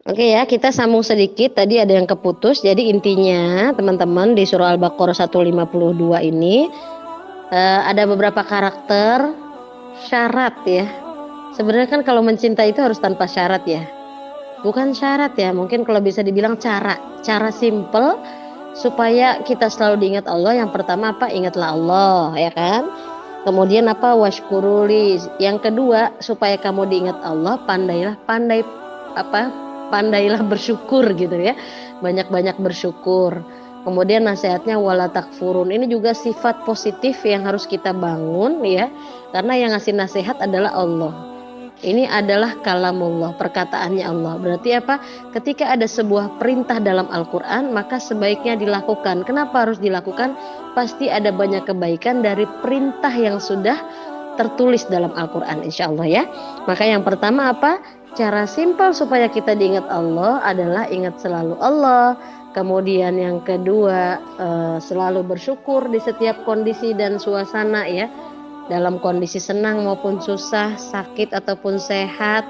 Oke ya, kita sambung sedikit. Tadi ada yang keputus. Jadi intinya teman-teman di surah Al-Baqarah 152 ini ada beberapa karakter syarat ya. Sebenarnya kan kalau mencintai itu harus tanpa syarat ya. Bukan syarat ya, mungkin kalau bisa dibilang cara simple supaya kita selalu diingat Allah. Yang pertama apa? Ingatlah Allah, ya kan? Kemudian apa? Washkuruli. Yang kedua, supaya kamu diingat Allah, pandailah bersyukur gitu ya. Banyak-banyak bersyukur. Kemudian nasihatnya wala takfurun. Ini juga sifat positif yang harus kita bangun ya. Karena yang ngasih nasihat adalah Allah. Ini adalah kalamullah, perkataannya Allah. Berarti apa? Ketika ada sebuah perintah dalam Al-Quran, maka sebaiknya dilakukan. Kenapa harus dilakukan? Pasti ada banyak kebaikan dari perintah yang sudah tertulis dalam Al-Quran, insya Allah ya. Maka yang pertama apa? Cara simpel supaya kita diingat Allah adalah ingat selalu Allah. Kemudian yang kedua, selalu bersyukur di setiap kondisi dan suasana ya. Dalam kondisi senang maupun susah, sakit ataupun sehat,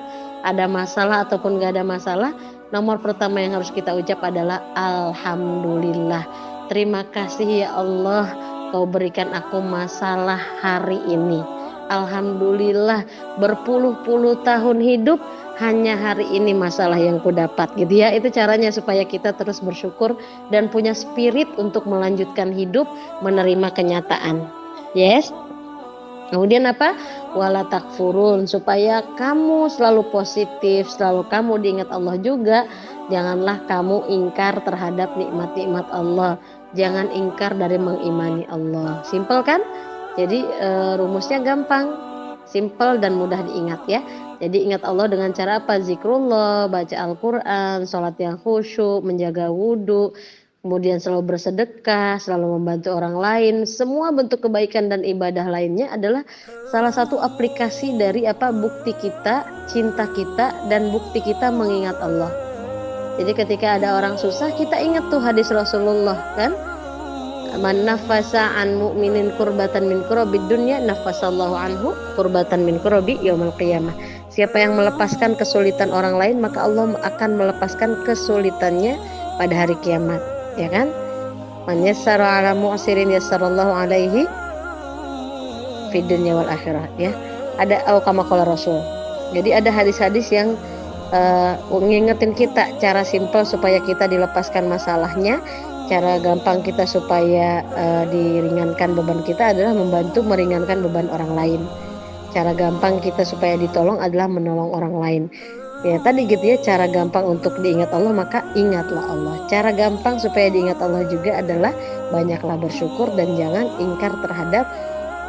ada masalah ataupun gak ada masalah, nomor pertama yang harus kita ucap adalah Alhamdulillah. Terima kasih ya Allah, kau berikan aku masalah hari ini. Alhamdulillah, berpuluh-puluh tahun hidup hanya hari ini masalah yang ku dapat gitu ya. Itu caranya supaya kita terus bersyukur dan punya spirit untuk melanjutkan hidup, menerima kenyataan. Yes. Kemudian apa? Wala takfurun, supaya kamu selalu positif, selalu kamu diingat Allah juga. Janganlah kamu ingkar terhadap nikmat-nikmat Allah. Jangan ingkar dari mengimani Allah. Simpel kan? Jadi rumusnya gampang, simpel dan mudah diingat ya. Jadi ingat Allah dengan cara apa? Zikrullah, baca Al-Quran, sholat yang khusyuk, menjaga wudhu, kemudian selalu bersedekah, selalu membantu orang lain. Semua bentuk kebaikan dan ibadah lainnya adalah salah satu aplikasi dari apa? Bukti kita, cinta kita, dan bukti kita mengingat Allah. Jadi ketika ada orang susah, kita ingat tuh hadis Rasulullah kan? Man nafasa an mu'minin kurbatan min kurabid dunya nafasallahu anhu kurbatan min kurabi yaumil qiyamah. Siapa yang melepaskan kesulitan orang lain, maka Allah akan melepaskan kesulitannya pada hari kiamat, ya kan? Man yassara ala mu'sirin yassarallahu alaihi fid dunya wal akhirah ya. Ada kama qala Rasul. Jadi ada hadis-hadis yang ngingetin kita cara simpel supaya kita dilepaskan masalahnya. Cara gampang kita supaya diringankan beban kita adalah membantu meringankan beban orang lain. Cara gampang kita supaya ditolong adalah menolong orang lain. Ya tadi gitu ya, cara gampang untuk diingat Allah, maka ingatlah Allah. Cara gampang supaya diingat Allah juga adalah banyaklah bersyukur dan jangan ingkar terhadap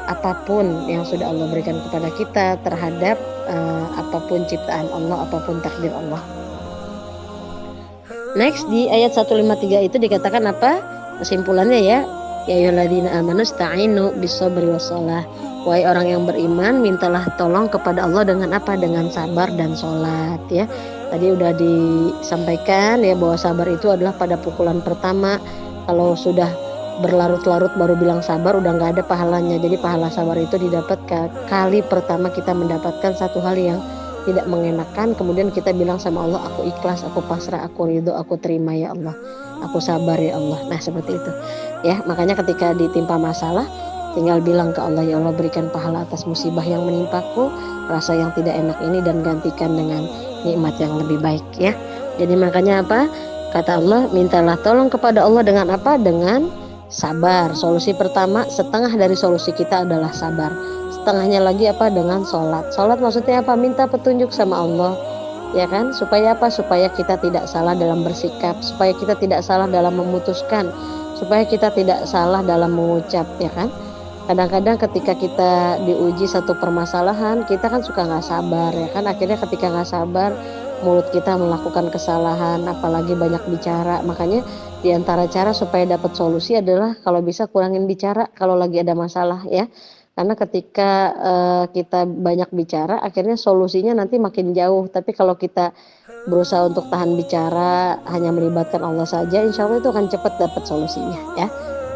apapun yang sudah Allah berikan kepada kita, terhadap apapun ciptaan Allah, apapun takdir Allah. Next di ayat 153 itu dikatakan apa? Kesimpulannya ya, ya ayyuhalladzina amanu sta'inu bis-sabri was-shalah. Wahai orang yang beriman, mintalah tolong kepada Allah dengan apa? Dengan sabar dan sholat ya. Tadi udah disampaikan ya bahwa sabar itu adalah pada pukulan pertama. Kalau sudah berlarut-larut baru bilang sabar, udah nggak ada pahalanya. Jadi pahala sabar itu didapat kali pertama kita mendapatkan satu hal yang tidak mengenakan, kemudian kita bilang sama Allah, aku ikhlas, aku pasrah, aku ridho, aku terima ya Allah, aku sabar ya Allah. Nah seperti itu ya. Makanya ketika ditimpa masalah, tinggal bilang ke Allah, ya Allah berikan pahala atas musibah yang menimpaku, rasa yang tidak enak ini, dan gantikan dengan nikmat yang lebih baik ya. Jadi makanya apa? Kata Allah, mintalah tolong kepada Allah dengan apa? Dengan sabar. Solusi pertama, setengah dari solusi kita adalah sabar. Setengahnya lagi apa? Dengan sholat. Sholat maksudnya apa? Minta petunjuk sama Allah, ya kan? Supaya apa? Supaya kita tidak salah dalam bersikap, supaya kita tidak salah dalam memutuskan, supaya kita tidak salah dalam mengucap, ya kan? Kadang-kadang ketika kita diuji satu permasalahan, kita kan suka nggak sabar, ya kan? Akhirnya ketika nggak sabar, mulut kita melakukan kesalahan, apalagi banyak bicara. Makanya diantara cara supaya dapat solusi adalah kalau bisa kurangin bicara kalau lagi ada masalah ya. Karena ketika kita banyak bicara, akhirnya solusinya nanti makin jauh. Tapi kalau kita berusaha untuk tahan bicara, hanya melibatkan Allah saja, insya Allah itu akan cepat dapat solusinya ya.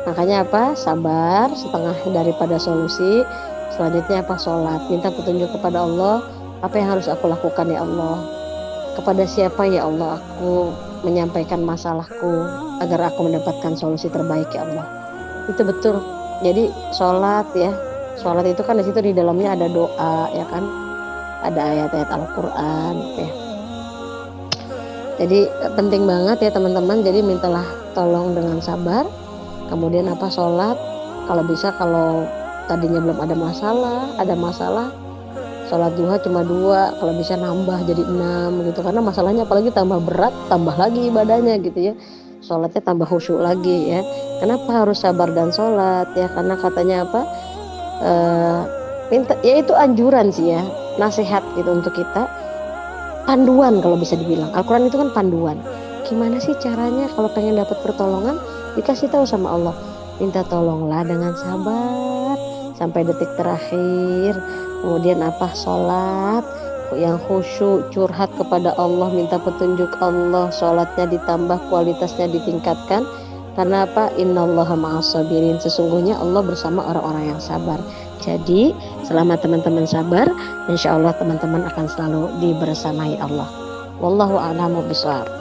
Makanya apa? Sabar setengah daripada solusi. Selanjutnya apa? Sholat. Minta petunjuk kepada Allah, apa yang harus aku lakukan ya Allah. kepada siapa ya Allah aku menyampaikan masalahku agar aku mendapatkan solusi terbaik ya Allah. Itu betul. Jadi sholat ya, sholat itu kan di situ di dalamnya ada doa ya kan, ada ayat-ayat Al-Quran ya. Jadi penting banget ya teman-teman. Jadi mintalah tolong dengan sabar. Kemudian sholat. Kalau bisa, kalau tadinya belum ada masalah, sholat duha cuma 2, kalau bisa nambah jadi 6 gitu. Karena masalahnya apalagi tambah berat, tambah lagi ibadahnya gitu ya. Sholatnya tambah khusyuk lagi ya. Kenapa harus sabar dan sholat ya? Karena katanya ya itu anjuran sih ya, nasihat gitu untuk kita, panduan kalau bisa dibilang. Al-Quran itu kan panduan. Gimana sih caranya kalau pengen dapat pertolongan? Dikasih tahu sama Allah, minta tolonglah dengan sabar sampai detik terakhir. Kemudian sholat yang khusyuk, curhat kepada Allah, minta petunjuk Allah, sholatnya ditambah, kualitasnya ditingkatkan. Karena innallaha ma'as-sabirin, sesungguhnya Allah bersama orang-orang yang sabar. Jadi selama teman-teman sabar, insya Allah teman-teman akan selalu dibersamai Allah. Wallahu a'lamu bishawab.